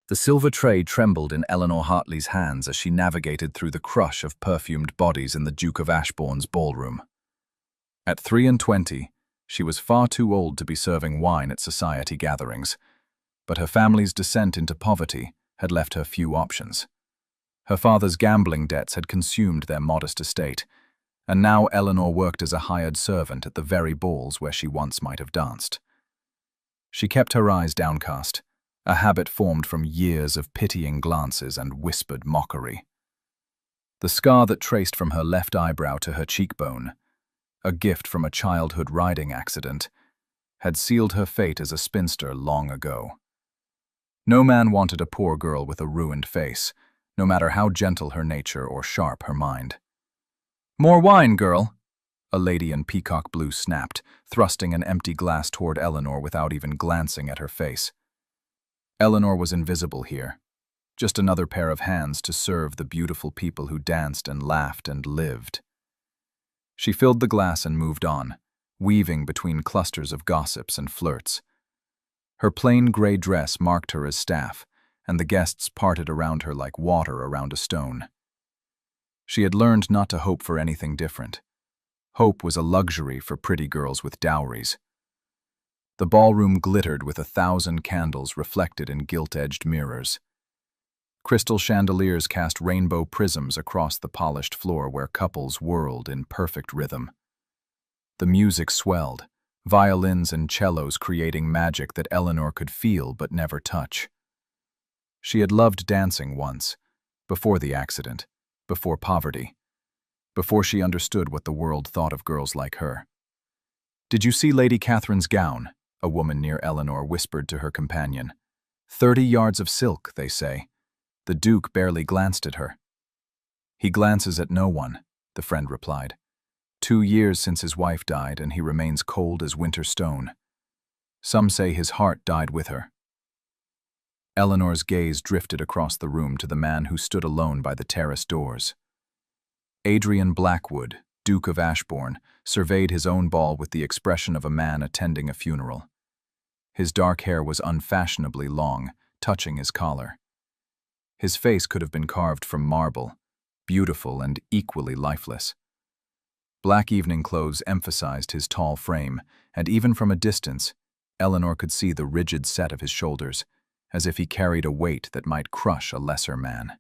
The silver tray trembled in Eleanor Hartley's hands as she navigated through the crush of perfumed bodies in the Duke of Ashbourne's ballroom. At 23, she was far too old to be serving wine at society gatherings, but her family's descent into poverty had left her few options. Her father's gambling debts had consumed their modest estate, and now Eleanor worked as a hired servant at the very balls where she once might have danced. She kept her eyes downcast, a habit formed from years of pitying glances and whispered mockery. The scar that traced from her left eyebrow to her cheekbone, a gift from a childhood riding accident, had sealed her fate as a spinster long ago. No man wanted a poor girl with a ruined face, no matter how gentle her nature or sharp her mind. "More wine, girl," a lady in peacock blue snapped, thrusting an empty glass toward Eleanor without even glancing at her face. Eleanor was invisible here, just another pair of hands to serve the beautiful people who danced and laughed and lived. She filled the glass and moved on, weaving between clusters of gossips and flirts. Her plain gray dress marked her as staff, and the guests parted around her like water around a stone. She had learned not to hope for anything different. Hope was a luxury for pretty girls with dowries. The ballroom glittered with 1,000 candles reflected in gilt-edged mirrors. Crystal chandeliers cast rainbow prisms across the polished floor where couples whirled in perfect rhythm. The music swelled, violins and cellos creating magic that Eleanor could feel but never touch. She had loved dancing once, before the accident, before poverty, before she understood what the world thought of girls like her. "Did you see Lady Catherine's gown?" a woman near Eleanor whispered to her companion. 30 yards of silk, they say. The Duke barely glanced at her. "He glances at no one," the friend replied. 2 years since his wife died, and he remains cold as winter stone. Some say his heart died with her. Eleanor's gaze drifted across the room to the man who stood alone by the terrace doors. Adrian Blackwood, Duke of Ashbourne, surveyed his own ball with the expression of a man attending a funeral. His dark hair was unfashionably long, touching his collar. His face could have been carved from marble, beautiful and equally lifeless. Black evening clothes emphasized his tall frame, and even from a distance, Eleanor could see the rigid set of his shoulders, as if he carried a weight that might crush a lesser man.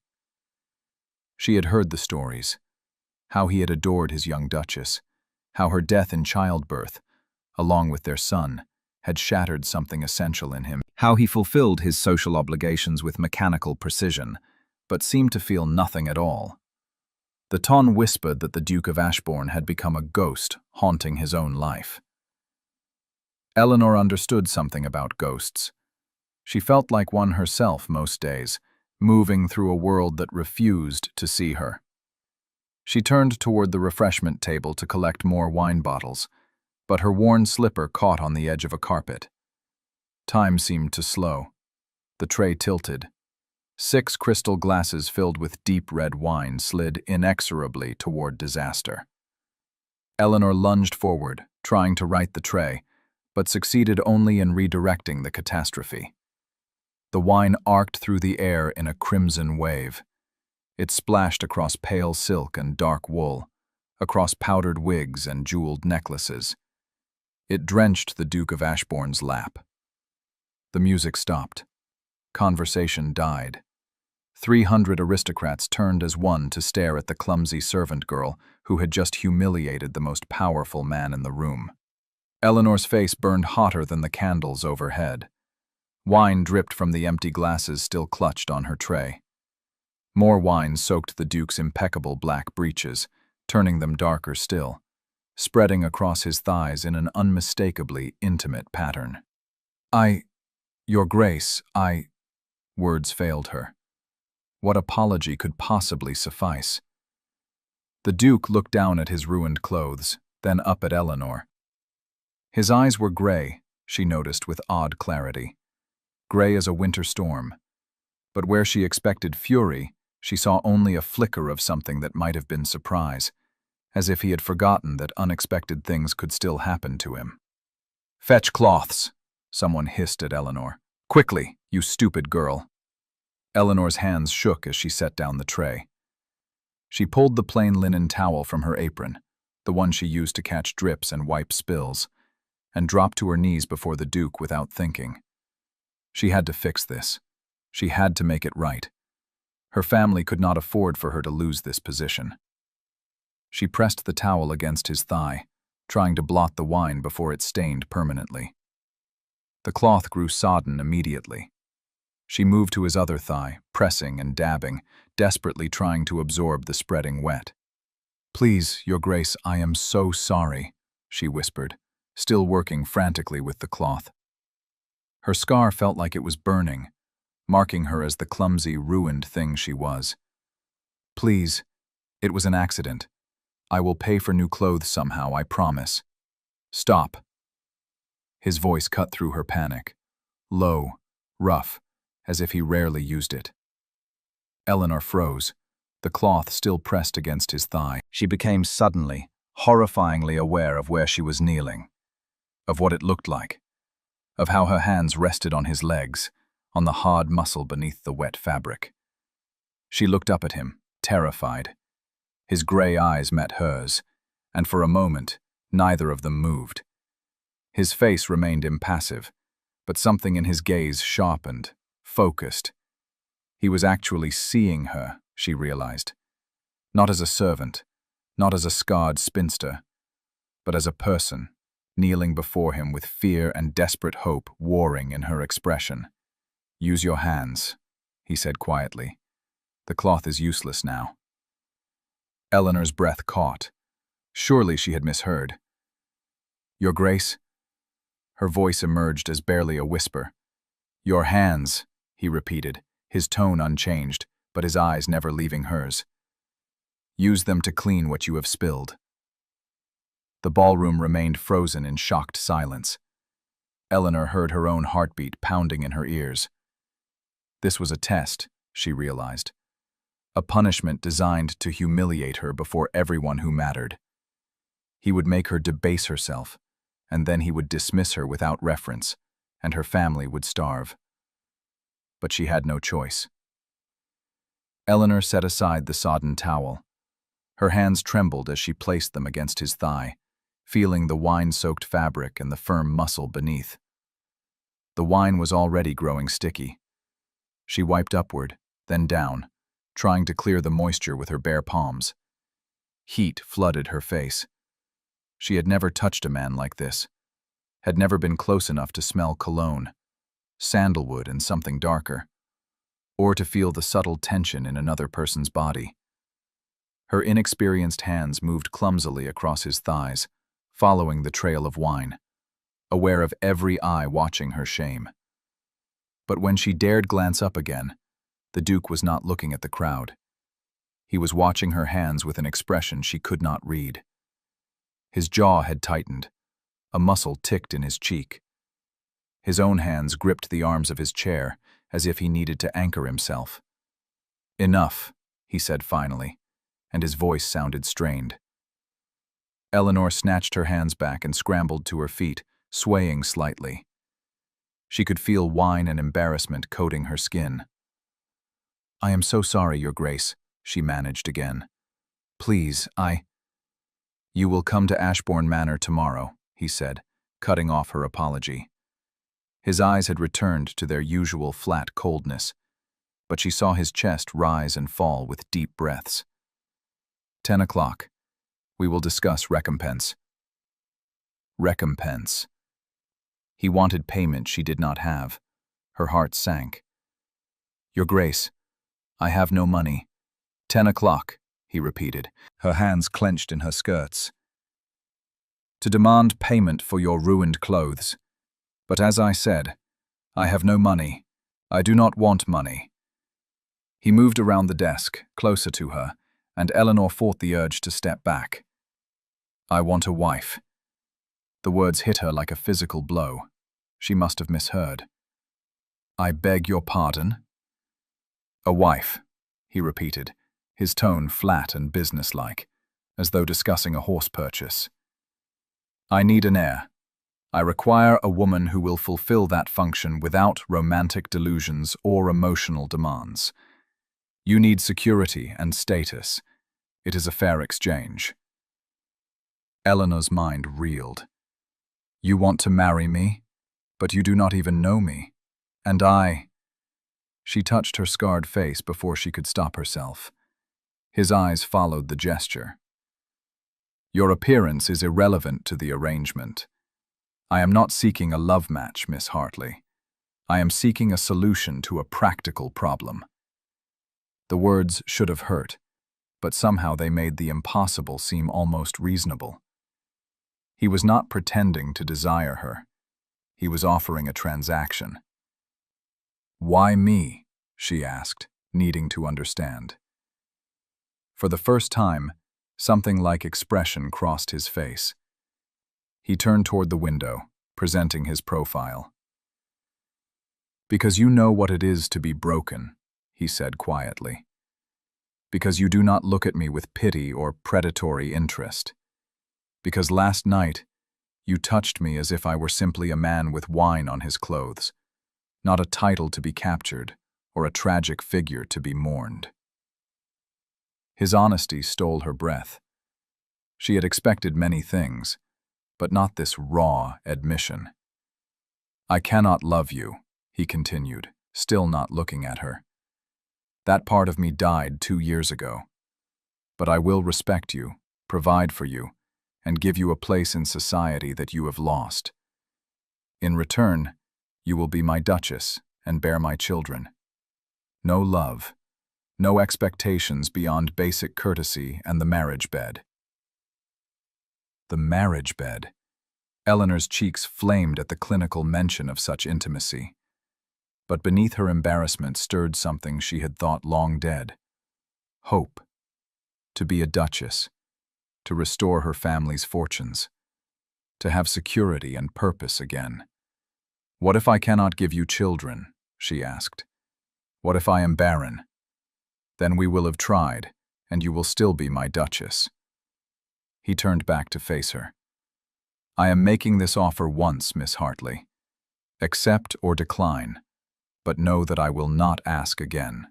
She had heard the stories, how he had adored his young duchess, how her death in childbirth, along with their son, had shattered something essential in him, how he fulfilled his social obligations with mechanical precision, but seemed to feel nothing at all. The ton whispered that the Duke of Ashbourne had become a ghost haunting his own life. Eleanor understood something about ghosts. She felt like one herself most days, moving through a world that refused to see her. She turned toward the refreshment table to collect more wine bottles, but her worn slipper caught on the edge of a carpet. Time seemed to slow. The tray tilted. 6 crystal glasses filled with deep red wine slid inexorably toward disaster. Eleanor lunged forward, trying to right the tray, but succeeded only in redirecting the catastrophe. The wine arced through the air in a crimson wave. It splashed across pale silk and dark wool, across powdered wigs and jeweled necklaces. It drenched the Duke of Ashbourne's lap. The music stopped. Conversation died. 300 aristocrats turned as one to stare at the clumsy servant girl who had just humiliated the most powerful man in the room. Eleanor's face burned hotter than the candles overhead. Wine dripped from the empty glasses still clutched on her tray. More wine soaked the Duke's impeccable black breeches, turning them darker still, spreading across his thighs in an unmistakably intimate pattern. Your Grace, Words failed her. What apology could possibly suffice? The Duke looked down at his ruined clothes, then up at Eleanor. His eyes were gray, she noticed with odd clarity. Gray as a winter storm. But where she expected fury, she saw only a flicker of something that might have been surprise, as if he had forgotten that unexpected things could still happen to him. "Fetch cloths," someone hissed at Eleanor. "Quickly, you stupid girl." Eleanor's hands shook as she set down the tray. She pulled the plain linen towel from her apron, the one she used to catch drips and wipe spills, and dropped to her knees before the Duke without thinking. She had to fix this. She had to make it right. Her family could not afford for her to lose this position. She pressed the towel against his thigh, trying to blot the wine before it stained permanently. The cloth grew sodden immediately. She moved to his other thigh, pressing and dabbing, desperately trying to absorb the spreading wet. "Please, Your Grace, I am so sorry," she whispered, still working frantically with the cloth. Her scar felt like it was burning, marking her as the clumsy, ruined thing she was. "Please, it was an accident. I will pay for new clothes somehow, I promise." "Stop." His voice cut through her panic, low, rough, as if he rarely used it. Eleanor froze, the cloth still pressed against his thigh. She became suddenly, horrifyingly aware of where she was kneeling, of what it looked like, of how her hands rested on his legs, on the hard muscle beneath the wet fabric. She looked up at him, terrified. His gray eyes met hers, and for a moment, neither of them moved. His face remained impassive, but something in his gaze sharpened, focused. He was actually seeing her, she realized. Not as a servant, not as a scarred spinster, but as a person, kneeling before him with fear and desperate hope warring in her expression. "Use your hands," he said quietly. "The cloth is useless now." Eleanor's breath caught. Surely she had misheard. "Your Grace?" Her voice emerged as barely a whisper. "Your hands," he repeated, his tone unchanged, but his eyes never leaving hers. "Use them to clean what you have spilled." The ballroom remained frozen in shocked silence. Eleanor heard her own heartbeat pounding in her ears. This was a test, she realized. A punishment designed to humiliate her before everyone who mattered. He would make her debase herself, and then he would dismiss her without reference, and her family would starve. But she had no choice. Eleanor set aside the sodden towel. Her hands trembled as she placed them against his thigh, feeling the wine-soaked fabric and the firm muscle beneath. The wine was already growing sticky. She wiped upward, then down, trying to clear the moisture with her bare palms. Heat flooded her face. She had never touched a man like this, had never been close enough to smell cologne, sandalwood and something darker, or to feel the subtle tension in another person's body. Her inexperienced hands moved clumsily across his thighs, following the trail of wine, aware of every eye watching her shame. But when she dared glance up again, the Duke was not looking at the crowd. He was watching her hands with an expression she could not read. His jaw had tightened. A muscle ticked in his cheek. His own hands gripped the arms of his chair, as if he needed to anchor himself. "Enough," he said finally, and his voice sounded strained. Eleanor snatched her hands back and scrambled to her feet, swaying slightly. She could feel wine and embarrassment coating her skin. "I am so sorry, Your Grace," she managed again. "Please, You will come to Ashbourne Manor tomorrow," he said, cutting off her apology. His eyes had returned to their usual flat coldness, but she saw his chest rise and fall with deep breaths. 10 o'clock. We will discuss recompense." Recompense. He wanted payment she did not have. Her heart sank. "Your Grace, I have no money." 10 o'clock, he repeated, her hands clenched in her skirts. "To demand payment for your ruined clothes. But as I said, I have no money. I do not want money." He moved around the desk, closer to her, and Eleanor fought the urge to step back. "I want a wife." The words hit her like a physical blow. She must have misheard. "I beg your pardon?" "A wife," he repeated, his tone flat and businesslike, as though discussing a horse purchase. "I need an heir. I require a woman who will fulfill that function without romantic delusions or emotional demands. You need security and status. It is a fair exchange. Eleanor's mind reeled. You want to marry me, but you do not even know me. And I... She touched her scarred face before she could stop herself. His eyes followed the gesture. Your appearance is irrelevant to the arrangement. I am not seeking a love match, Miss Hartley. I am seeking a solution to a practical problem. The words should have hurt, but somehow they made the impossible seem almost reasonable. He was not pretending to desire her. He was offering a transaction. Why me? She asked, needing to understand. For the first time, something like expression crossed his face. He turned toward the window, presenting his profile. Because you know what it is to be broken, he said quietly. Because you do not look at me with pity or predatory interest. Because last night, you touched me as if I were simply a man with wine on his clothes, not a title to be captured or a tragic figure to be mourned. His honesty stole her breath. She had expected many things, but not this raw admission. I cannot love you, he continued, still not looking at her. That part of me died 2 years ago. But I will respect you, provide for you, and give you a place in society that you have lost. In return, you will be my duchess and bear my children. No love, no expectations beyond basic courtesy and the marriage bed. The marriage bed. Eleanor's cheeks flamed at the clinical mention of such intimacy. But beneath her embarrassment stirred something she had thought long dead. Hope. To be a duchess. To restore her family's fortunes. To have security and purpose again. What if I cannot give you children? She asked. What if I am barren? Then we will have tried, and you will still be my duchess. He turned back to face her. I am making this offer once, Miss Hartley. Accept or decline, but know that I will not ask again.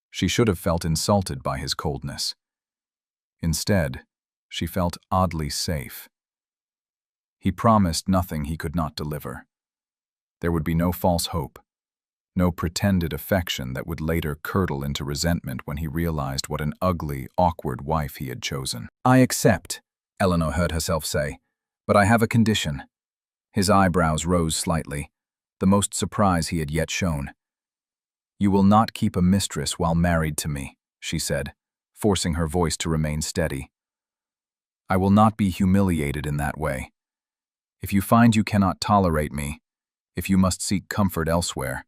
She should have felt insulted by his coldness. Instead, she felt oddly safe. He promised nothing he could not deliver. There would be no false hope, no pretended affection that would later curdle into resentment when he realized what an ugly, awkward wife he had chosen. I accept, Eleanor heard herself say, but I have a condition. His eyebrows rose slightly, the most surprise he had yet shown. You will not keep a mistress while married to me, she said, forcing her voice to remain steady. I will not be humiliated in that way. If you find you cannot tolerate me, if you must seek comfort elsewhere,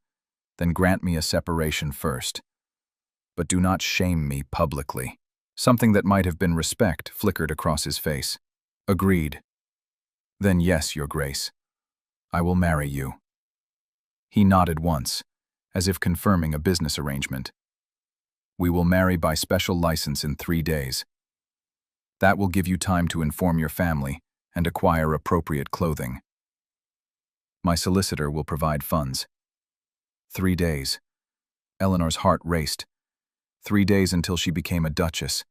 then grant me a separation first. But do not shame me publicly. Something that might have been respect flickered across his face. Agreed. Then yes, Your Grace. I will marry you. He nodded once, as if confirming a business arrangement. We will marry by special license in 3 days. That will give you time to inform your family and acquire appropriate clothing. My solicitor will provide funds. 3 days. Eleanor's heart raced. 3 days until she became a duchess.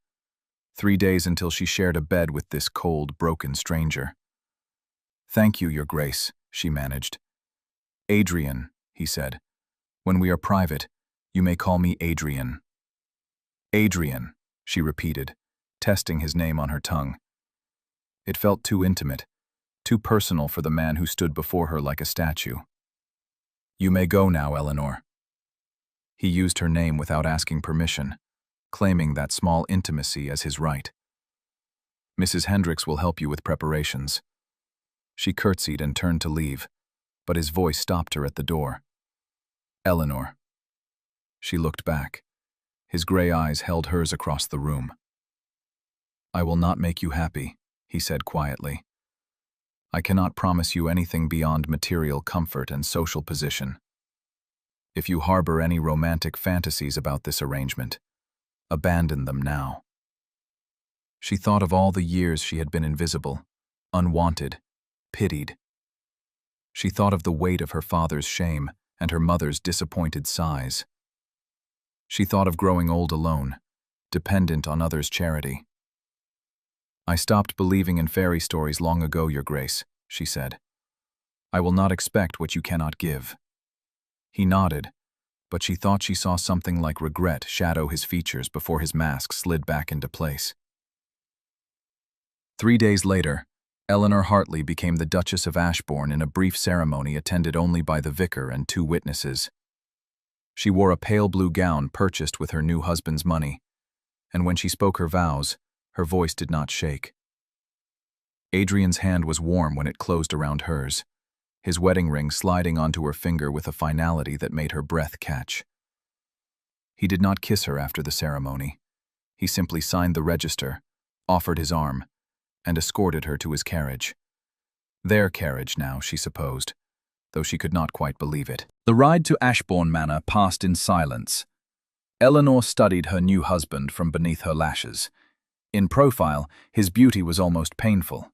3 days until she shared a bed with this cold, broken stranger. Thank you, Your Grace, she managed. Adrian, he said. When we are private, you may call me Adrian. Adrian, she repeated, testing his name on her tongue. It felt too intimate, too personal for the man who stood before her like a statue. You may go now, Eleanor. He used her name without asking permission, claiming that small intimacy as his right. Mrs. Hendricks will help you with preparations. She curtsied and turned to leave, but his voice stopped her at the door. Eleanor. She looked back. His gray eyes held hers across the room. I will not make you happy, he said quietly. I cannot promise you anything beyond material comfort and social position. If you harbor any romantic fantasies about this arrangement, abandon them now. She thought of all the years she had been invisible, unwanted, pitied, She thought of the weight of her father's shame and her mother's disappointed sighs. She thought of growing old alone, dependent on others' charity. "I stopped believing in fairy stories long ago, Your Grace," she said. "I will not expect what you cannot give." He nodded, but she thought she saw something like regret shadow his features before his mask slid back into place. 3 days later, Eleanor Hartley became the Duchess of Ashbourne in a brief ceremony attended only by the vicar and 2 witnesses. She wore a pale blue gown purchased with her new husband's money, and when she spoke her vows, her voice did not shake. Adrian's hand was warm when it closed around hers, his wedding ring sliding onto her finger with a finality that made her breath catch. He did not kiss her after the ceremony. He simply signed the register, offered his arm, and escorted her to his carriage. Their carriage now, she supposed, though she could not quite believe it. The ride to Ashbourne Manor passed in silence. Eleanor studied her new husband from beneath her lashes. In profile, his beauty was almost painful.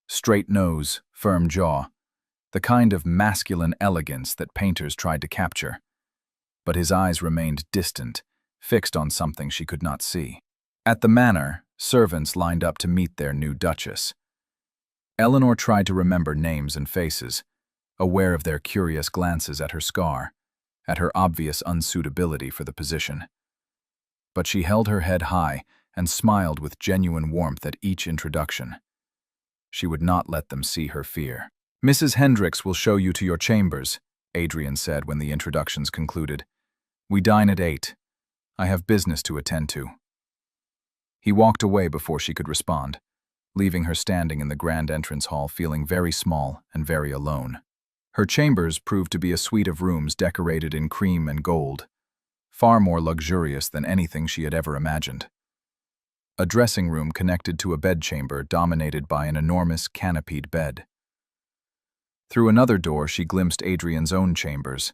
Straight nose, firm jaw, the kind of masculine elegance that painters tried to capture. But his eyes remained distant, fixed on something she could not see. At the manor, servants lined up to meet their new duchess. Eleanor tried to remember names and faces, aware of their curious glances at her scar, at her obvious unsuitability for the position. But she held her head high and smiled with genuine warmth at each introduction. She would not let them see her fear. "Mrs. Hendricks will show you to your chambers," Adrian said when the introductions concluded. "We dine at 8. I have business to attend to." He walked away before she could respond, leaving her standing in the grand entrance hall feeling very small and very alone. Her chambers proved to be a suite of rooms decorated in cream and gold, far more luxurious than anything she had ever imagined. A dressing room connected to a bedchamber dominated by an enormous canopied bed. Through another door she glimpsed Adrian's own chambers,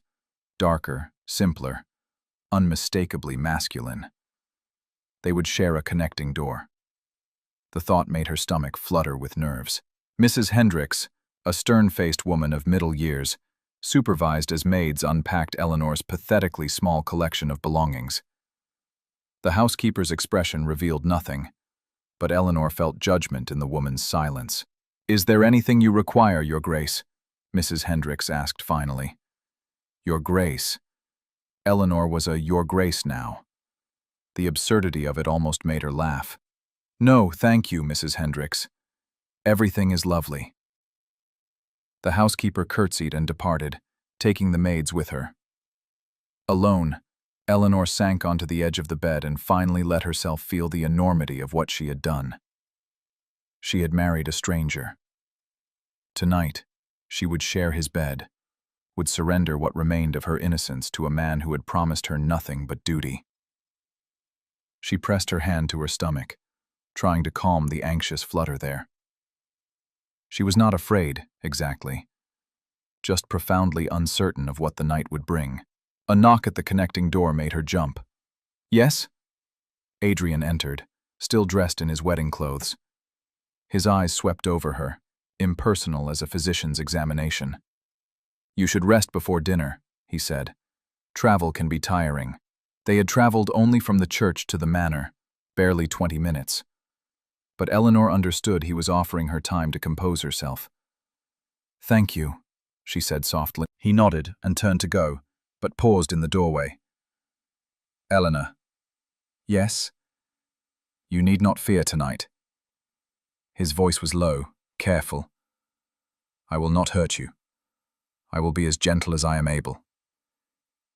darker, simpler, unmistakably masculine. They would share a connecting door. The thought made her stomach flutter with nerves. Mrs. Hendricks, a stern-faced woman of middle years, supervised as maids unpacked Eleanor's pathetically small collection of belongings. The housekeeper's expression revealed nothing, but Eleanor felt judgment in the woman's silence. "Is there anything you require, Your Grace?" Mrs. Hendricks asked finally. Your Grace. Eleanor was a Your Grace now. The absurdity of it almost made her laugh. "No, thank you, Mrs. Hendricks. Everything is lovely." The housekeeper curtsied and departed, taking the maids with her. Alone, Eleanor sank onto the edge of the bed and finally let herself feel the enormity of what she had done. She had married a stranger. Tonight, she would share his bed, would surrender what remained of her innocence to a man who had promised her nothing but duty. She pressed her hand to her stomach, trying to calm the anxious flutter there. She was not afraid, exactly, just profoundly uncertain of what the night would bring. A knock at the connecting door made her jump. "Yes?" Adrian entered, still dressed in his wedding clothes. His eyes swept over her, impersonal as a physician's examination. "You should rest before dinner," he said. "Travel can be tiring." They had traveled only from the church to the manor, barely 20 minutes. But Eleanor understood he was offering her time to compose herself. "Thank you," she said softly. He nodded and turned to go, but paused in the doorway. "Eleanor." "Yes?" "You need not fear tonight." His voice was low, careful. "I will not hurt you. I will be as gentle as I am able."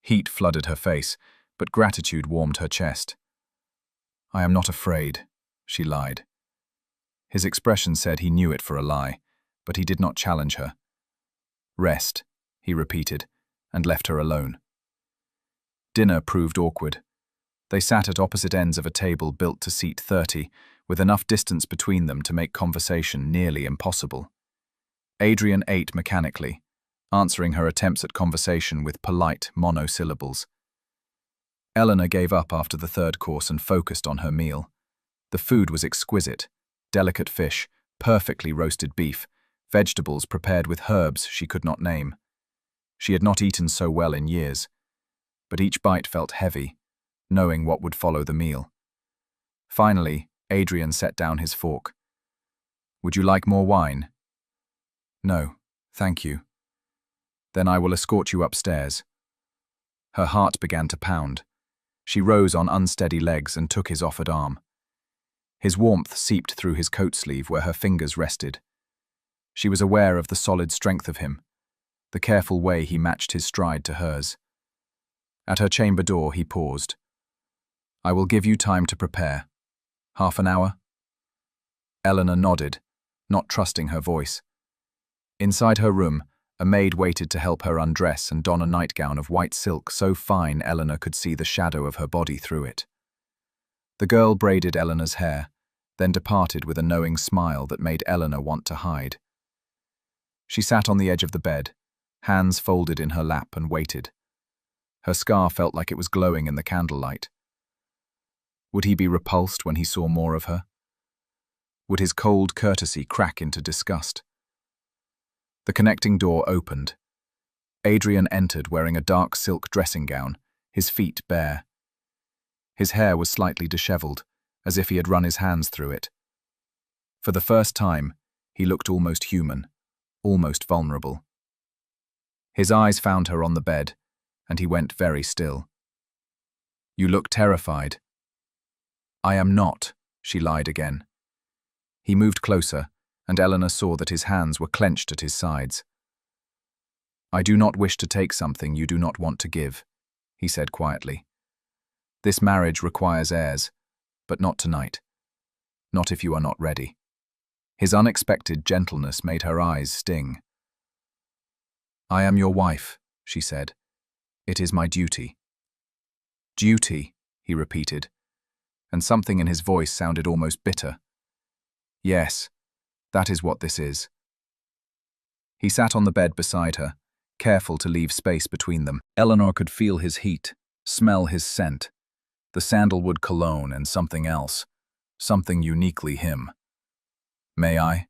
Heat flooded her face, but gratitude warmed her chest. "I am not afraid," she lied. His expression said he knew it for a lie, but he did not challenge her. "Rest," he repeated, and left her alone. Dinner proved awkward. They sat at opposite ends of a table built to seat 30, with enough distance between them to make conversation nearly impossible. Adrian ate mechanically, answering her attempts at conversation with polite monosyllables. Eleanor gave up after the third course and focused on her meal. The food was exquisite: delicate fish, perfectly roasted beef, vegetables prepared with herbs she could not name. She had not eaten so well in years, but each bite felt heavy, knowing what would follow the meal. Finally, Adrian set down his fork. "Would you like more wine?" "No, thank you." "Then I will escort you upstairs." Her heart began to pound. She rose on unsteady legs and took his offered arm. His warmth seeped through his coat sleeve where her fingers rested. She was aware of the solid strength of him, the careful way he matched his stride to hers. At her chamber door, he paused. "I will give you time to prepare. Half an hour?" Eleanor nodded, not trusting her voice. Inside her room, a maid waited to help her undress and don a nightgown of white silk so fine Eleanor could see the shadow of her body through it. The girl braided Eleanor's hair, then departed with a knowing smile that made Eleanor want to hide. She sat on the edge of the bed, hands folded in her lap, and waited. Her scar felt like it was glowing in the candlelight. Would he be repulsed when he saw more of her? Would his cold courtesy crack into disgust? The connecting door opened. Adrian entered wearing a dark silk dressing gown, his feet bare. His hair was slightly disheveled, as if he had run his hands through it. For the first time, he looked almost human, almost vulnerable. His eyes found her on the bed, and he went very still. "You look terrified." "I am not," she lied again. He moved closer, and Eleanor saw that his hands were clenched at his sides. "I do not wish to take something you do not want to give," he said quietly. "This marriage requires heirs, but not tonight. Not if you are not ready." His unexpected gentleness made her eyes sting. "I am your wife," she said. "It is my duty." "Duty," he repeated, and something in his voice sounded almost bitter. "Yes, that is what this is." He sat on the bed beside her, careful to leave space between them. Eleanor could feel his heat, smell his scent, the sandalwood cologne and something else, something uniquely him. "May I?"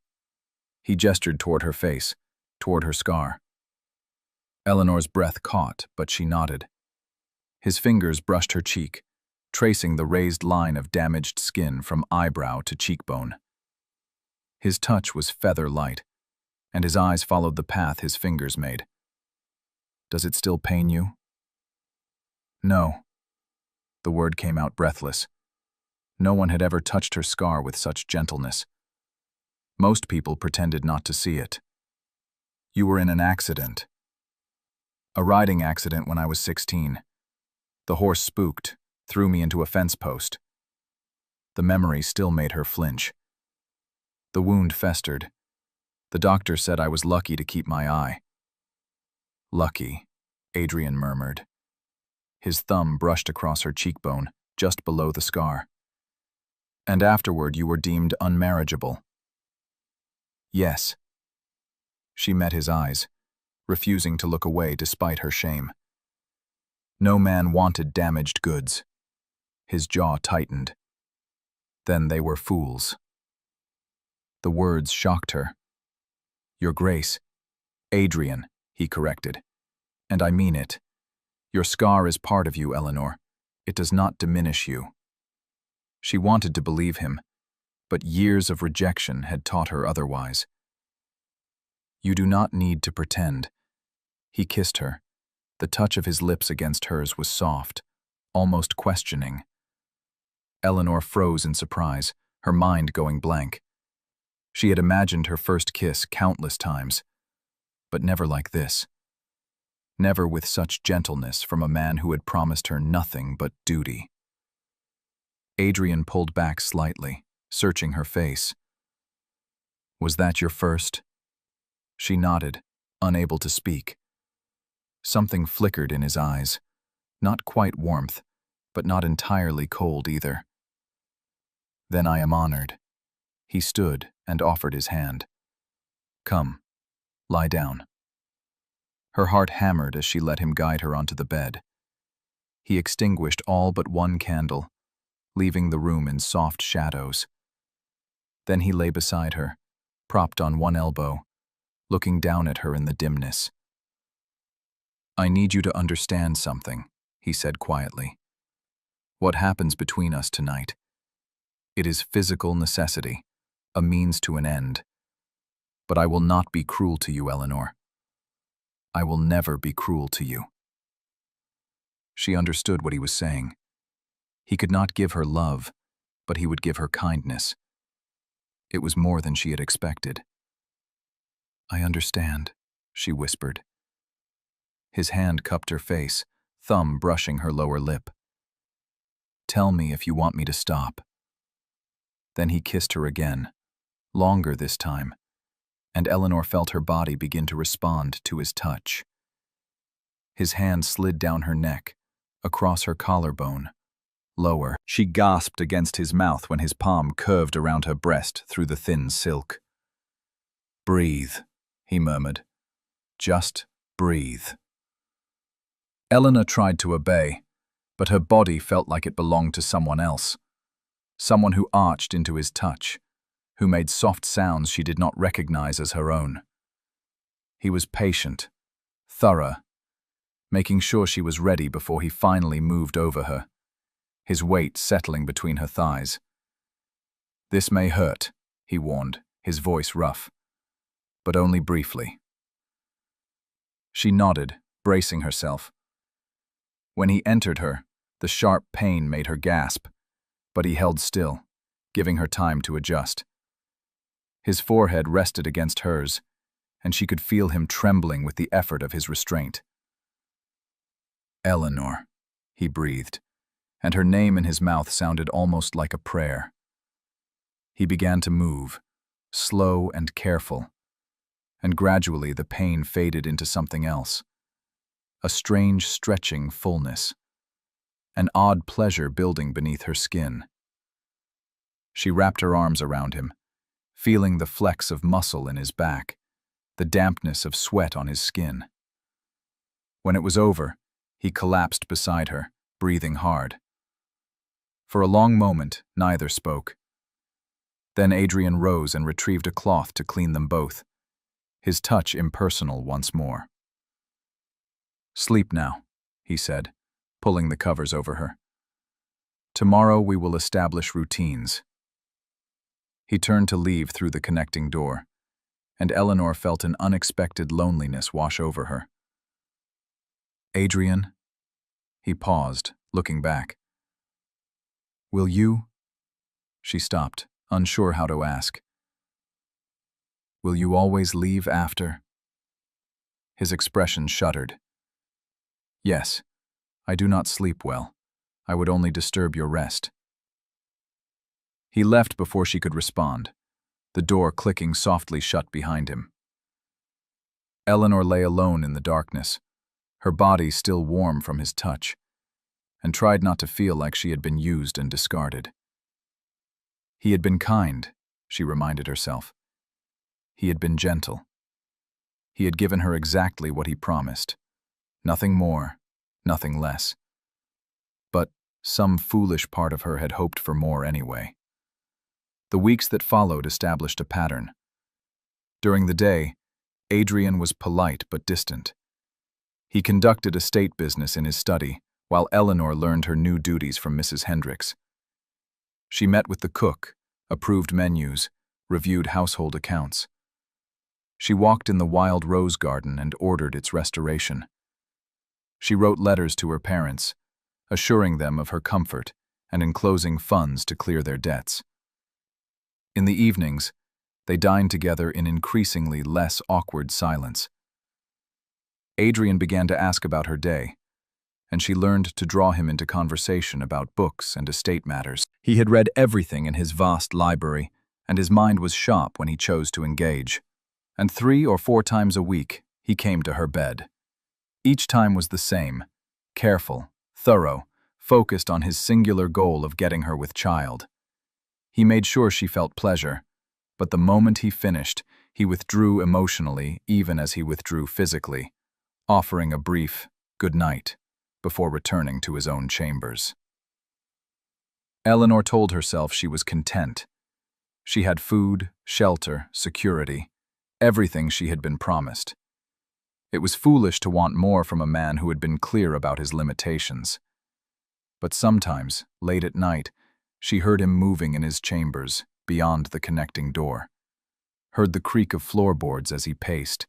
He gestured toward her face, toward her scar. Eleanor's breath caught, but she nodded. His fingers brushed her cheek, tracing the raised line of damaged skin from eyebrow to cheekbone. His touch was feather-light, and his eyes followed the path his fingers made. "Does it still pain you?" "No." The word came out breathless. No one had ever touched her scar with such gentleness. Most people pretended not to see it. "You were in an accident." "A riding accident when I was 16. The horse spooked, threw me into a fence post." The memory still made her flinch. The wound festered. The doctor said I was lucky to keep my eye. "Lucky," Adrian murmured. His thumb brushed across her cheekbone, just below the scar. "And afterward you were deemed unmarriageable." "Yes." She met his eyes, refusing to look away despite her shame. No man wanted damaged goods. His jaw tightened. Then they were fools. The words shocked her. "Your Grace." "Adrian," he corrected. "And I mean it. Your scar is part of you, Eleanor. It does not diminish you." She wanted to believe him, but years of rejection had taught her otherwise. "You do not need to pretend." He kissed her. The touch of his lips against hers was soft, almost questioning. Eleanor froze in surprise, her mind going blank. She had imagined her first kiss countless times, but never like this. Never with such gentleness from a man who had promised her nothing but duty. Adrian pulled back slightly, searching her face. "Was that your first?" She nodded, unable to speak. Something flickered in his eyes, not quite warmth, but not entirely cold either. "Then I am honored." He stood and offered his hand. "Come, lie down." Her heart hammered as she let him guide her onto the bed. He extinguished all but one candle, leaving the room in soft shadows. Then he lay beside her, propped on one elbow, looking down at her in the dimness. "I need you to understand something," he said quietly. "What happens between us tonight? It is physical necessity, a means to an end. But I will not be cruel to you, Eleanor. I will never be cruel to you." She understood what he was saying. He could not give her love, but he would give her kindness. It was more than she had expected. "I understand," she whispered. His hand cupped her face, thumb brushing her lower lip. "Tell me if you want me to stop." Then he kissed her again, longer this time, and Eleanor felt her body begin to respond to his touch. His hand slid down her neck, across her collarbone, lower. She gasped against his mouth when his palm curved around her breast through the thin silk. "Breathe," he murmured. "Just breathe." Eleanor tried to obey, but her body felt like it belonged to someone else. Someone who arched into his touch, who made soft sounds she did not recognize as her own. He was patient, thorough, making sure she was ready before he finally moved over her, his weight settling between her thighs. "This may hurt," he warned, his voice rough, "but only briefly." She nodded, bracing herself. When he entered her, the sharp pain made her gasp, but he held still, giving her time to adjust. His forehead rested against hers, and she could feel him trembling with the effort of his restraint. "Eleanor," he breathed, and her name in his mouth sounded almost like a prayer. He began to move, slow and careful, and gradually the pain faded into something else. A strange stretching fullness, an odd pleasure building beneath her skin. She wrapped her arms around him, feeling the flecks of muscle in his back, the dampness of sweat on his skin. When it was over, he collapsed beside her, breathing hard. For a long moment, neither spoke. Then Adrian rose and retrieved a cloth to clean them both, his touch impersonal once more. "Sleep now," he said, pulling the covers over her. "Tomorrow we will establish routines." He turned to leave through the connecting door, and Eleanor felt an unexpected loneliness wash over her. "Adrian?" He paused, looking back. "Will you?" She stopped, unsure how to ask. "Will you always leave after?" His expression shuddered. "Yes, I do not sleep well. I would only disturb your rest." He left before she could respond, the door clicking softly shut behind him. Eleanor lay alone in the darkness, her body still warm from his touch, and tried not to feel like she had been used and discarded. He had been kind, she reminded herself. He had been gentle. He had given her exactly what he promised. Nothing more, nothing less. But some foolish part of her had hoped for more anyway. The weeks that followed established a pattern. During the day, Adrian was polite but distant. He conducted estate business in his study, while Eleanor learned her new duties from Mrs. Hendricks. She met with the cook, approved menus, reviewed household accounts. She walked in the wild rose garden and ordered its restoration. She wrote letters to her parents, assuring them of her comfort and enclosing funds to clear their debts. In the evenings, they dined together in increasingly less awkward silence. Adrian began to ask about her day, and she learned to draw him into conversation about books and estate matters. He had read everything in his vast library, and his mind was sharp when he chose to engage. And 3 or 4 times a week, he came to her bed. Each time was the same, careful, thorough, focused on his singular goal of getting her with child. He made sure she felt pleasure, but the moment he finished, he withdrew emotionally even as he withdrew physically, offering a brief good night before returning to his own chambers. Eleanor told herself she was content. She had food, shelter, security, everything she had been promised. It was foolish to want more from a man who had been clear about his limitations. But sometimes, late at night, she heard him moving in his chambers, beyond the connecting door. Heard the creak of floorboards as he paced,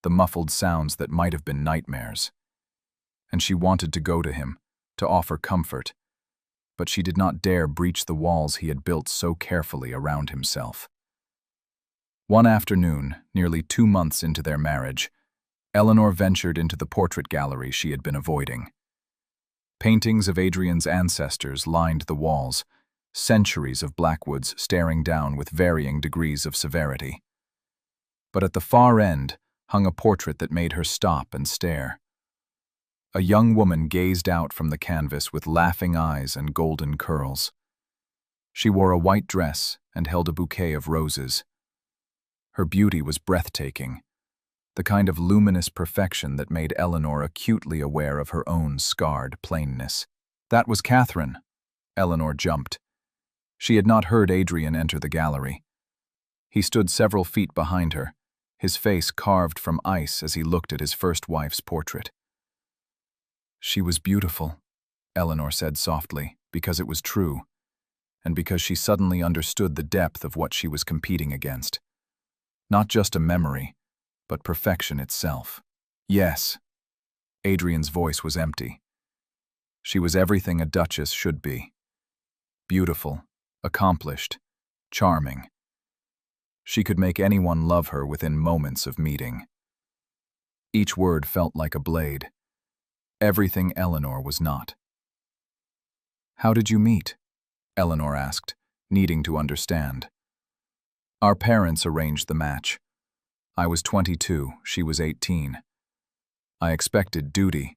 the muffled sounds that might have been nightmares. And she wanted to go to him, to offer comfort, but she did not dare breach the walls he had built so carefully around himself. One afternoon, nearly 2 months into their marriage, Eleanor ventured into the portrait gallery she had been avoiding. Paintings of Adrian's ancestors lined the walls, centuries of Blackwoods staring down with varying degrees of severity. But at the far end hung a portrait that made her stop and stare. A young woman gazed out from the canvas with laughing eyes and golden curls. She wore a white dress and held a bouquet of roses. Her beauty was breathtaking, the kind of luminous perfection that made Eleanor acutely aware of her own scarred plainness. That was Catherine. Eleanor jumped. She had not heard Adrian enter the gallery. He stood several feet behind her, his face carved from ice as he looked at his first wife's portrait. She was beautiful, Eleanor said softly, because it was true, and because she suddenly understood the depth of what she was competing against. Not just a memory, but perfection itself. Yes. Adrian's voice was empty. She was everything a duchess should be. Beautiful, accomplished, charming. She could make anyone love her within moments of meeting. Each word felt like a blade. Everything Eleanor was not. "How did you meet?" Eleanor asked, needing to understand. "Our parents arranged the match. I was 22, she was 18. I expected duty.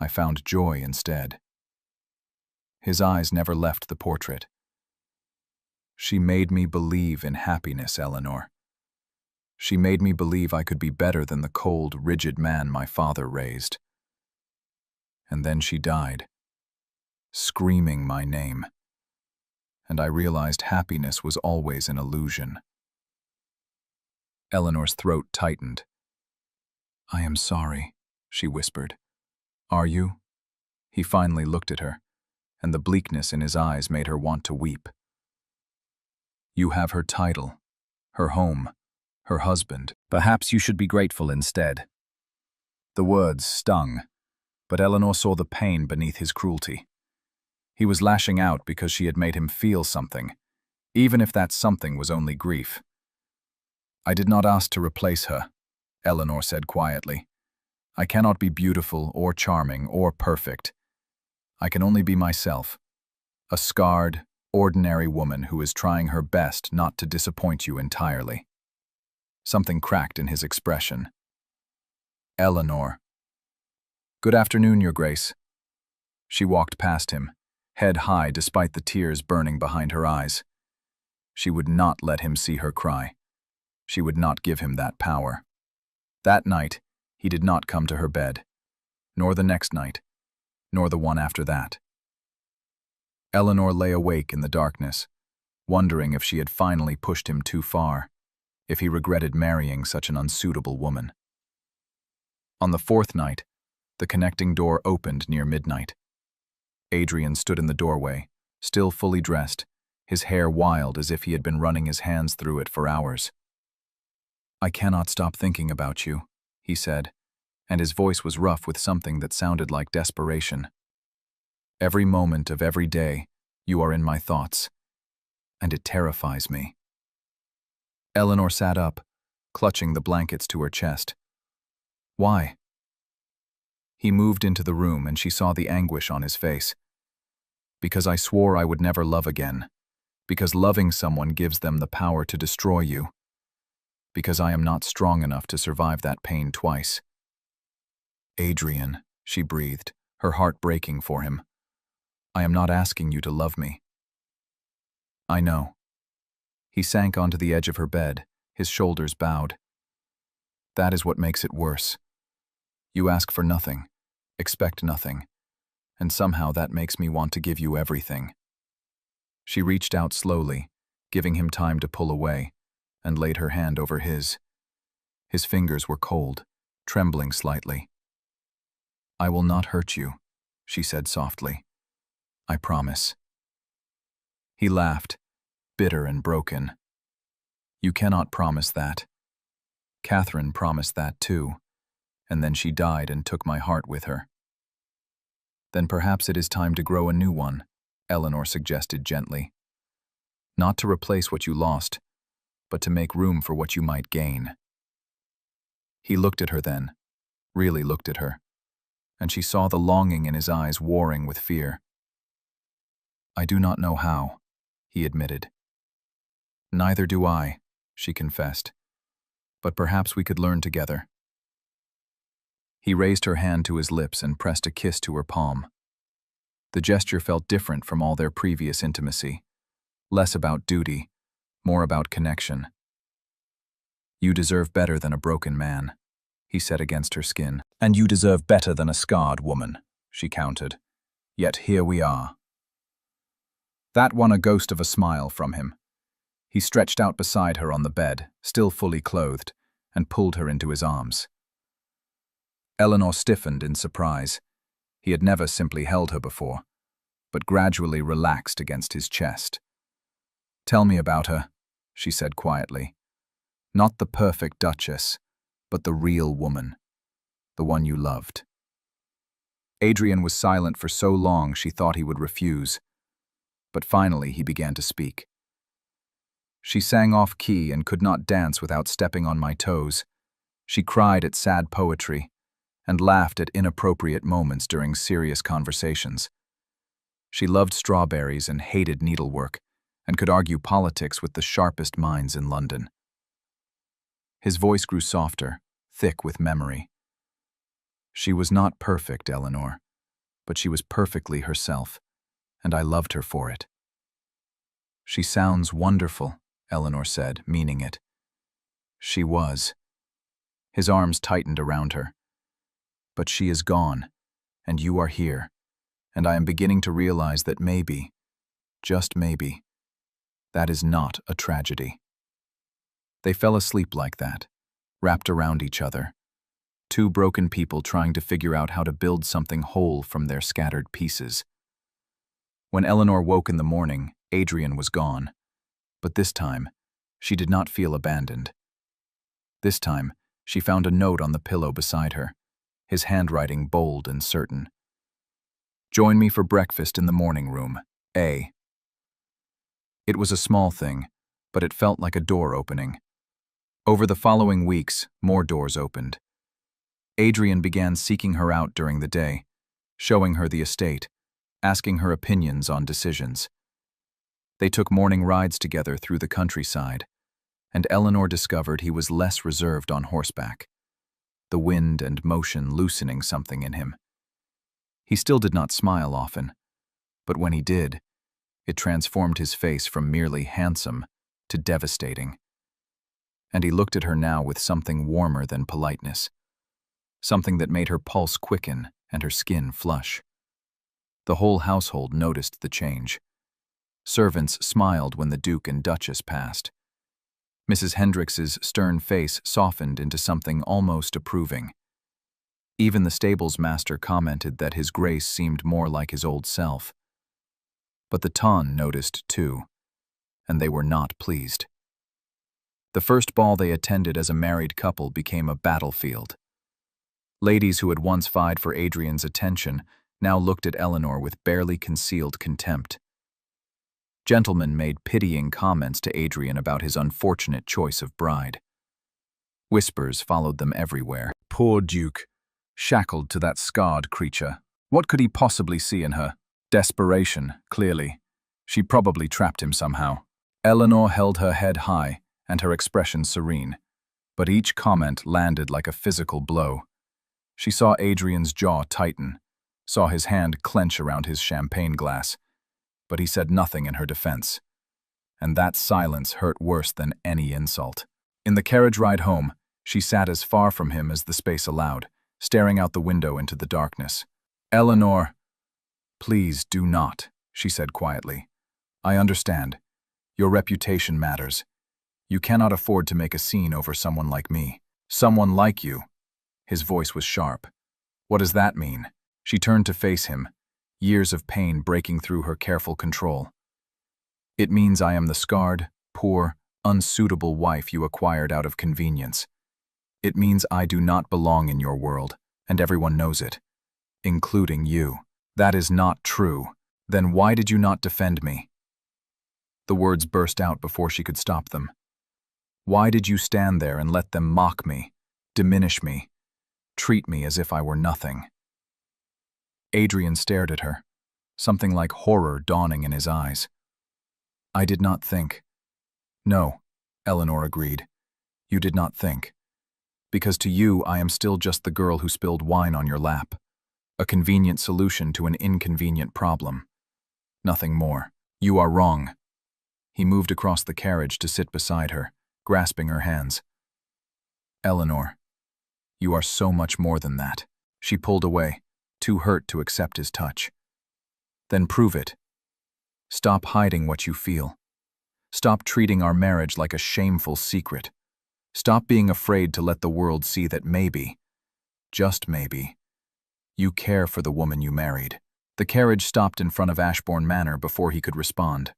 I found joy instead." His eyes never left the portrait. "She made me believe in happiness, Eleanor. She made me believe I could be better than the cold, rigid man my father raised. And then she died, screaming my name. And I realized happiness was always an illusion." Eleanor's throat tightened. "I am sorry," she whispered. "Are you?" He finally looked at her, and the bleakness in his eyes made her want to weep. "You have her title, her home, her husband. Perhaps you should be grateful instead." The words stung, but Eleanor saw the pain beneath his cruelty. He was lashing out because she had made him feel something, even if that something was only grief. "I did not ask to replace her," Eleanor said quietly. "I cannot be beautiful or charming or perfect. I can only be myself, a scarred, ordinary woman who is trying her best not to disappoint you entirely." Something cracked in his expression. "Eleanor." "Good afternoon, Your Grace." She walked past him, head high despite the tears burning behind her eyes. She would not let him see her cry. She would not give him that power. That night, he did not come to her bed, nor the next night, nor the one after that. Eleanor lay awake in the darkness, wondering if she had finally pushed him too far, if he regretted marrying such an unsuitable woman. On the 4th night, the connecting door opened near midnight. Adrian stood in the doorway, still fully dressed, his hair wild as if he had been running his hands through it for hours. "I cannot stop thinking about you," he said, and his voice was rough with something that sounded like desperation. "Every moment of every day, you are in my thoughts, and it terrifies me." Eleanor sat up, clutching the blankets to her chest. "Why?" He moved into the room and she saw the anguish on his face. "Because I swore I would never love again. Because loving someone gives them the power to destroy you. Because I am not strong enough to survive that pain twice." "Adrian," she breathed, her heart breaking for him. "I am not asking you to love me." "I know." He sank onto the edge of her bed, his shoulders bowed. "That is what makes it worse. You ask for nothing, expect nothing, and somehow that makes me want to give you everything." She reached out slowly, giving him time to pull away, and laid her hand over his. His fingers were cold, trembling slightly. "I will not hurt you," she said softly. "I promise." He laughed, bitter and broken. "You cannot promise that. Catherine promised that too, and then she died and took my heart with her." "Then perhaps it is time to grow a new one," Eleanor suggested gently. "Not to replace what you lost, but to make room for what you might gain." He looked at her then, really looked at her, and she saw the longing in his eyes warring with fear. "I do not know how," he admitted. "Neither do I," she confessed. "But perhaps we could learn together." He raised her hand to his lips and pressed a kiss to her palm. The gesture felt different from all their previous intimacy, less about duty, more about connection. "You deserve better than a broken man," he said against her skin. "And you deserve better than a scarred woman," she countered. "Yet here we are." That won a ghost of a smile from him. He stretched out beside her on the bed, still fully clothed, and pulled her into his arms. Eleanor stiffened in surprise. He had never simply held her before, but gradually relaxed against his chest. "Tell me about her," she said quietly. "Not the perfect duchess, but the real woman, the one you loved." Adrian was silent for so long she thought he would refuse, but finally he began to speak. "She sang off-key and could not dance without stepping on my toes. She cried at sad poetry and laughed at inappropriate moments during serious conversations. She loved strawberries and hated needlework, and could argue politics with the sharpest minds in London." His voice grew softer, thick with memory. "She was not perfect, Eleanor, but she was perfectly herself, and I loved her for it." "She sounds wonderful," Eleanor said, meaning it. "She was." His arms tightened around her. "But she is gone, and you are here, and I am beginning to realize that maybe, just maybe, that is not a tragedy." They fell asleep like that, wrapped around each other. Two broken people trying to figure out how to build something whole from their scattered pieces. When Eleanor woke in the morning, Adrian was gone. But this time, she did not feel abandoned. This time, she found a note on the pillow beside her, his handwriting bold and certain. "Join me for breakfast in the morning room, A." It was a small thing, but it felt like a door opening. Over the following weeks, more doors opened. Adrian began seeking her out during the day, showing her the estate, asking her opinions on decisions. They took morning rides together through the countryside, and Eleanor discovered he was less reserved on horseback, the wind and motion loosening something in him. He still did not smile often, but when he did, it transformed his face from merely handsome to devastating. And he looked at her now with something warmer than politeness, something that made her pulse quicken and her skin flush. The whole household noticed the change. Servants smiled when the Duke and Duchess passed. Mrs. Hendricks's stern face softened into something almost approving. Even the stable's master commented that his grace seemed more like his old self. But the Ton noticed too, and they were not pleased. The first ball they attended as a married couple became a battlefield. Ladies who had once vied for Adrian's attention now looked at Eleanor with barely concealed contempt. Gentlemen made pitying comments to Adrian about his unfortunate choice of bride. Whispers followed them everywhere. Poor Duke, shackled to that scarred creature. What could he possibly see in her? Desperation, clearly. She probably trapped him somehow. Eleanor held her head high and her expression serene, but each comment landed like a physical blow. She saw Adrian's jaw tighten, saw his hand clench around his champagne glass, but he said nothing in her defense. And that silence hurt worse than any insult. In the carriage ride home, she sat as far from him as the space allowed, staring out the window into the darkness. "Eleanor, please do not," she said quietly. "I understand. Your reputation matters. You cannot afford to make a scene over someone like me." Someone like you. His voice was sharp. What does that mean? She turned to face him, years of pain breaking through her careful control. It means I am the scarred, poor, unsuitable wife you acquired out of convenience. It means I do not belong in your world, and everyone knows it, including you. That is not true. Then why did you not defend me? The words burst out before she could stop them. Why did you stand there and let them mock me, diminish me, treat me as if I were nothing? Adrian stared at her, something like horror dawning in his eyes. I did not think. No, Eleanor agreed. You did not think. Because to you, I am still just the girl who spilled wine on your lap. A convenient solution to an inconvenient problem. Nothing more. You are wrong. He moved across the carriage to sit beside her, grasping her hands. Eleanor, you are so much more than that. She pulled away, too hurt to accept his touch. Then prove it. Stop hiding what you feel. Stop treating our marriage like a shameful secret. Stop being afraid to let the world see that maybe, just maybe, you care for the woman you married. The carriage stopped in front of Ashbourne Manor before he could respond.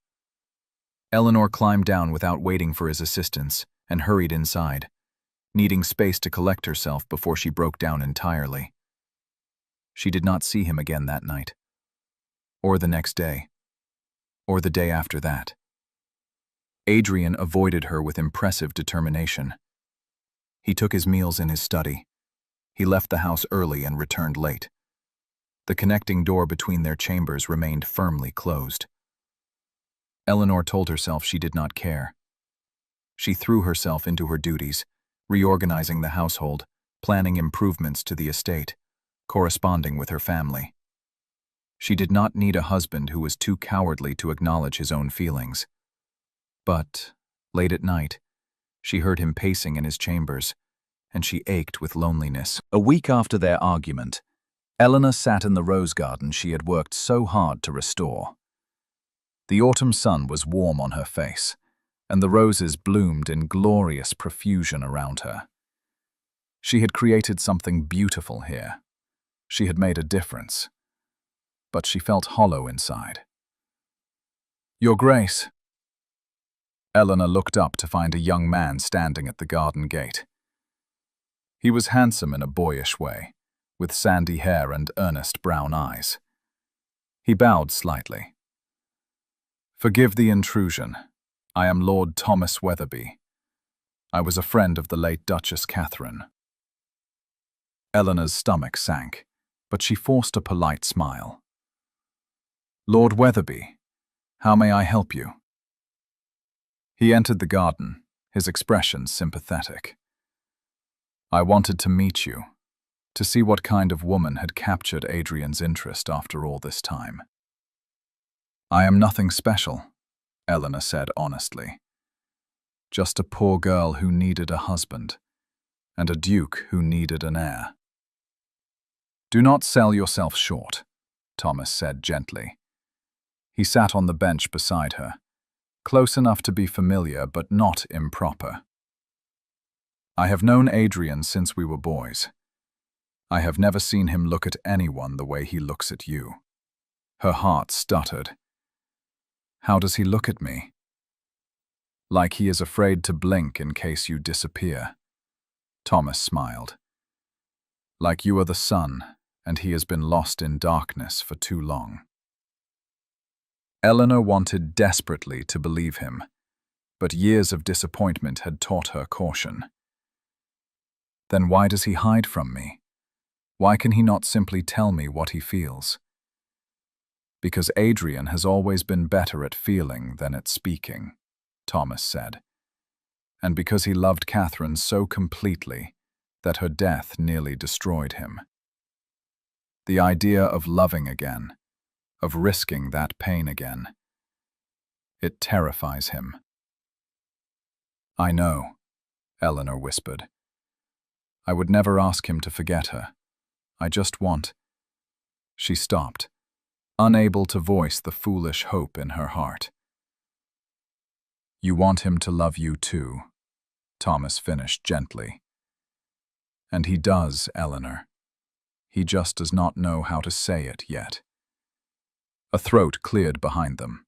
Eleanor climbed down without waiting for his assistance and hurried inside, needing space to collect herself before she broke down entirely. She did not see him again that night, or the next day, or the day after that. Adrian avoided her with impressive determination. He took his meals in his study. He left the house early and returned late. The connecting door between their chambers remained firmly closed. Eleanor told herself she did not care. She threw herself into her duties, reorganizing the household, planning improvements to the estate, corresponding with her family. She did not need a husband who was too cowardly to acknowledge his own feelings. But, late at night, she heard him pacing in his chambers, and she ached with loneliness. A week after their argument, Eleanor sat in the rose garden she had worked so hard to restore. The autumn sun was warm on her face, and the roses bloomed in glorious profusion around her. She had created something beautiful here. She had made a difference. But she felt hollow inside. Your Grace. Eleanor looked up to find a young man standing at the garden gate. He was handsome in a boyish way, with sandy hair and earnest brown eyes. He bowed slightly. Forgive the intrusion. I am Lord Thomas Weatherby. I was a friend of the late Duchess Catherine. Eleanor's stomach sank, but she forced a polite smile. Lord Weatherby, how may I help you? He entered the garden, his expression sympathetic. I wanted to meet you, to see what kind of woman had captured Adrian's interest after all this time. I am nothing special, Eleanor said honestly. Just a poor girl who needed a husband, and a duke who needed an heir. Do not sell yourself short, Thomas said gently. He sat on the bench beside her, close enough to be familiar but not improper. I have known Adrian since we were boys. I have never seen him look at anyone the way he looks at you. Her heart stuttered. How does he look at me? Like he is afraid to blink in case you disappear. Thomas smiled. Like you are the sun, and he has been lost in darkness for too long. Eleanor wanted desperately to believe him, but years of disappointment had taught her caution. Then why does he hide from me? Why can he not simply tell me what he feels? Because Adrian has always been better at feeling than at speaking, Thomas said, and because he loved Catherine so completely that her death nearly destroyed him. The idea of loving again, of risking that pain again, it terrifies him. I know, Eleanor whispered. I would never ask him to forget her. I just want... She stopped, unable to voice the foolish hope in her heart. You want him to love you too, Thomas finished gently. And he does, Eleanor. He just does not know how to say it yet. A throat cleared behind them.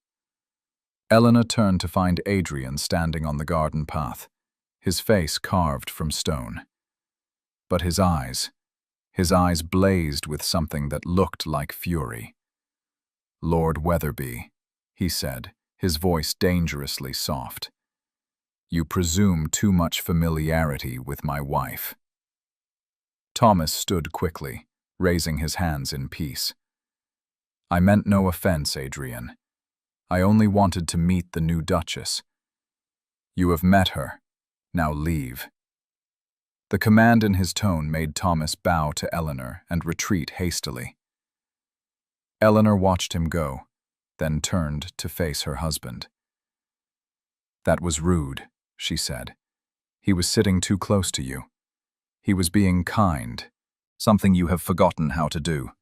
Eleanor turned to find Adrian standing on the garden path, his face carved from stone. But his eyes blazed with something that looked like fury. "Lord Weatherby," he said, his voice dangerously soft. "You presume too much familiarity with my wife." Thomas stood quickly, raising his hands in peace. "I meant no offense, Adrian. I only wanted to meet the new Duchess. You have met her. Now leave." The command in his tone made Thomas bow to Eleanor and retreat hastily. Eleanor watched him go, then turned to face her husband. "That was rude," she said. "He was sitting too close to you. He was being kind, something you have forgotten how to do."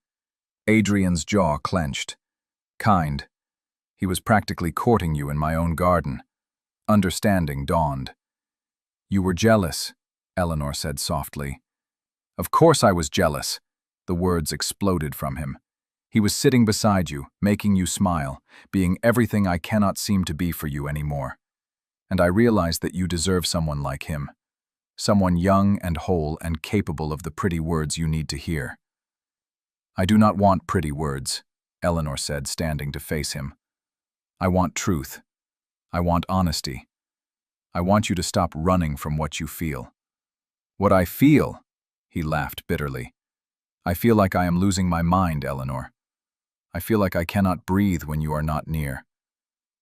Adrian's jaw clenched. "Kind. He was practically courting you in my own garden." Understanding dawned. "You were jealous," Eleanor said softly. "Of course I was jealous." The words exploded from him. "He was sitting beside you, making you smile, being everything I cannot seem to be for you anymore. And I realized that you deserve someone like him. Someone young and whole and capable of the pretty words you need to hear." "I do not want pretty words," Eleanor said, standing to face him. "I want truth. I want honesty. I want you to stop running from what you feel." "What I feel?" He laughed bitterly. "I feel like I am losing my mind, Eleanor. I feel like I cannot breathe when you are not near.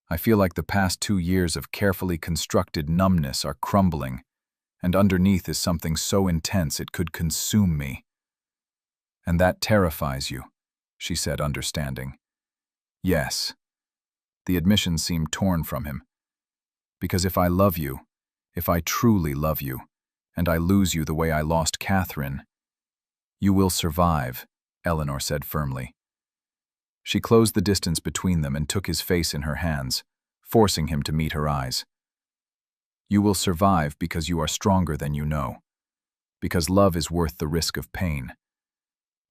I feel like the past 2 years of carefully constructed numbness are crumbling, and underneath is something so intense it could consume me." "And that terrifies you," she said, understanding. "Yes." The admission seemed torn from him. "Because if I love you, if I truly love you, and I lose you the way I lost Catherine—" "You will survive," Eleanor said firmly. She closed the distance between them and took his face in her hands, forcing him to meet her eyes. "You will survive because you are stronger than you know. Because love is worth the risk of pain.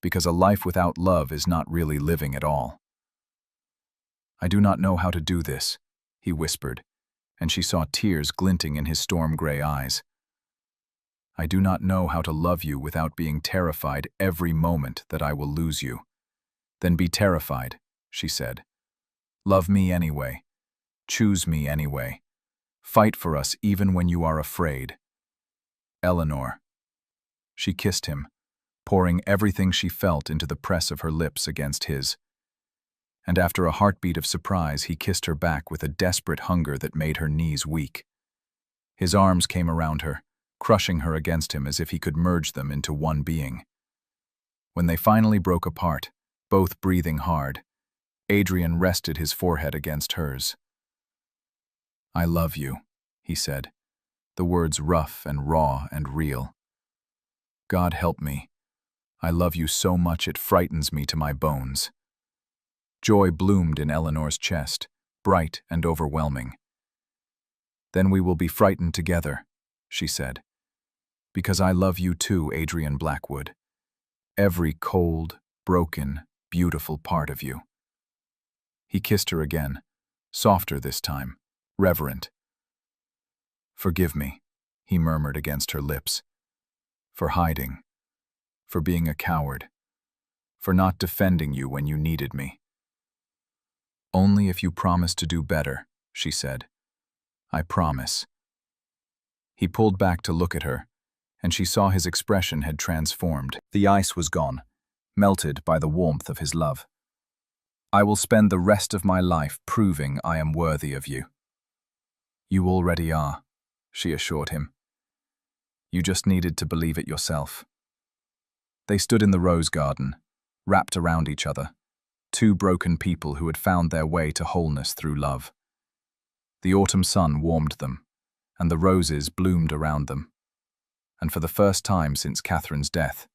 Because a life without love is not really living at all." "I do not know how to do this," he whispered, and she saw tears glinting in his storm-gray eyes. "I do not know how to love you without being terrified every moment that I will lose you." "Then be terrified," she said. "Love me anyway. Choose me anyway. Fight for us even when you are afraid." "Eleanor." She kissed him, pouring everything she felt into the press of her lips against his. And after a heartbeat of surprise, he kissed her back with a desperate hunger that made her knees weak. His arms came around her, crushing her against him as if he could merge them into one being. When they finally broke apart, both breathing hard, Adrian rested his forehead against hers. "I love you," he said, the words rough and raw and real. "God help me. I love you so much it frightens me to my bones." Joy bloomed in Eleanor's chest, bright and overwhelming. "Then we will be frightened together," she said. "Because I love you too, Adrian Blackwood. Every cold, broken, beautiful part of you." He kissed her again, softer this time, reverent. "Forgive me," he murmured against her lips. "For hiding. For being a coward. For not defending you when you needed me." "Only if you promise to do better," she said. "I promise." He pulled back to look at her, and she saw his expression had transformed. The ice was gone, melted by the warmth of his love. "I will spend the rest of my life proving I am worthy of you." "You already are," she assured him. "You just needed to believe it yourself." They stood in the rose garden, wrapped around each other, two broken people who had found their way to wholeness through love. The autumn sun warmed them, and the roses bloomed around them. And for the first time since Catherine's death,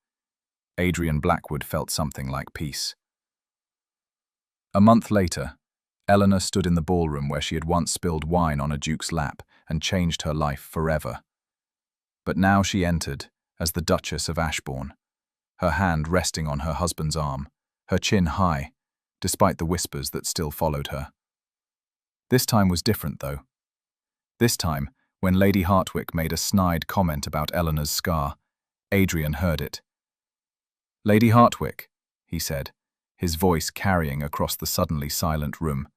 Adrian Blackwood felt something like peace. A month later, Eleanor stood in the ballroom where she had once spilled wine on a duke's lap and changed her life forever. But now she entered, as the Duchess of Ashbourne, her hand resting on her husband's arm, her chin high, despite the whispers that still followed her. This time was different, though. This time, when Lady Hartwick made a snide comment about Eleanor's scar, Adrian heard it. "Lady Hartwick," he said, his voice carrying across the suddenly silent room,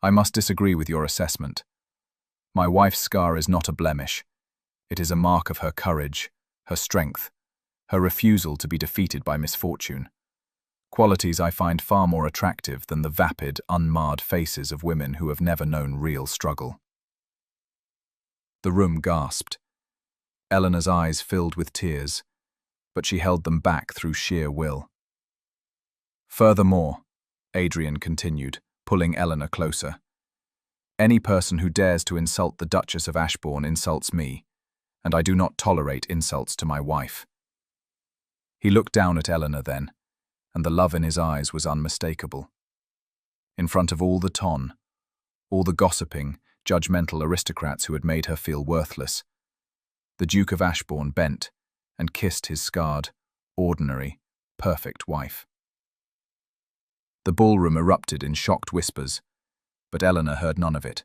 "I must disagree with your assessment. My wife's scar is not a blemish. It is a mark of her courage, her strength, her refusal to be defeated by misfortune. Qualities I find far more attractive than the vapid, unmarred faces of women who have never known real struggle." The room gasped. Eleanor's eyes filled with tears, but she held them back through sheer will. "Furthermore," Adrian continued, pulling Eleanor closer, "any person who dares to insult the Duchess of Ashbourne insults me, and I do not tolerate insults to my wife." He looked down at Eleanor then, and the love in his eyes was unmistakable. In front of all the ton, all the gossiping, judgmental aristocrats who had made her feel worthless, the Duke of Ashbourne bent and kissed his scarred, ordinary, perfect wife. The ballroom erupted in shocked whispers, but Eleanor heard none of it.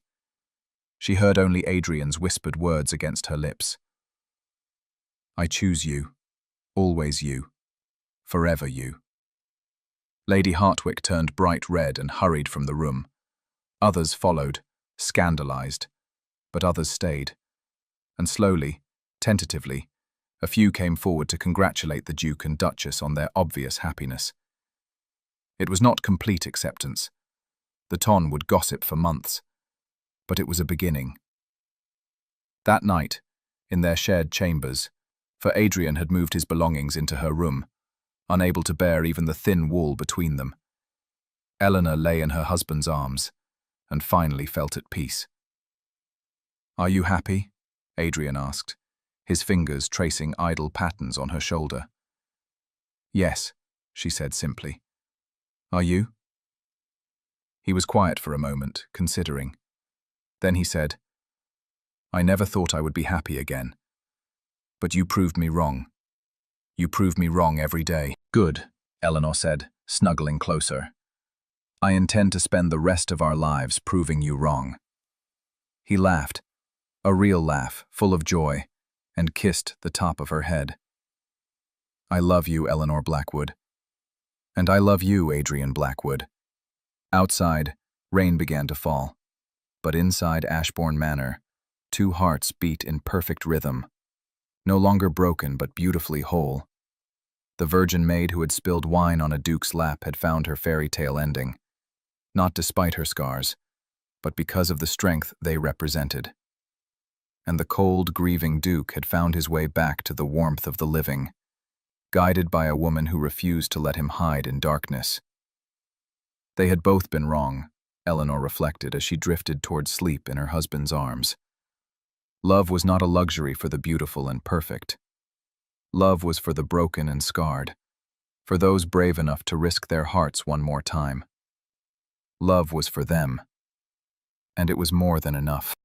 She heard only Adrian's whispered words against her lips. "I choose you, always you, forever you." Lady Hartwick turned bright red and hurried from the room. Others followed, scandalized, but others stayed. And slowly, tentatively, a few came forward to congratulate the Duke and Duchess on their obvious happiness. It was not complete acceptance. The ton would gossip for months, but it was a beginning. That night, in their shared chambers, for Adrian had moved his belongings into her room, unable to bear even the thin wall between them, Eleanor lay in her husband's arms, and finally felt at peace. "Are you happy?" Adrian asked, his fingers tracing idle patterns on her shoulder. "Yes," she said simply. "Are you?" He was quiet for a moment, considering. Then he said, "I never thought I would be happy again. But you proved me wrong. You prove me wrong every day." "Good," Eleanor said, snuggling closer. "I intend to spend the rest of our lives proving you wrong." He laughed, a real laugh, full of joy, and kissed the top of her head. "I love you, Eleanor Blackwood. And I love you, Adrian Blackwood." Outside, rain began to fall, but inside Ashbourne Manor, two hearts beat in perfect rhythm, no longer broken but beautifully whole. The virgin maid who had spilled wine on a duke's lap had found her fairy tale ending, not despite her scars, but because of the strength they represented. And the cold, grieving duke had found his way back to the warmth of the living, guided by a woman who refused to let him hide in darkness. They had both been wrong, Eleanor reflected as she drifted toward sleep in her husband's arms. Love was not a luxury for the beautiful and perfect. Love was for the broken and scarred, for those brave enough to risk their hearts one more time. Love was for them, and it was more than enough.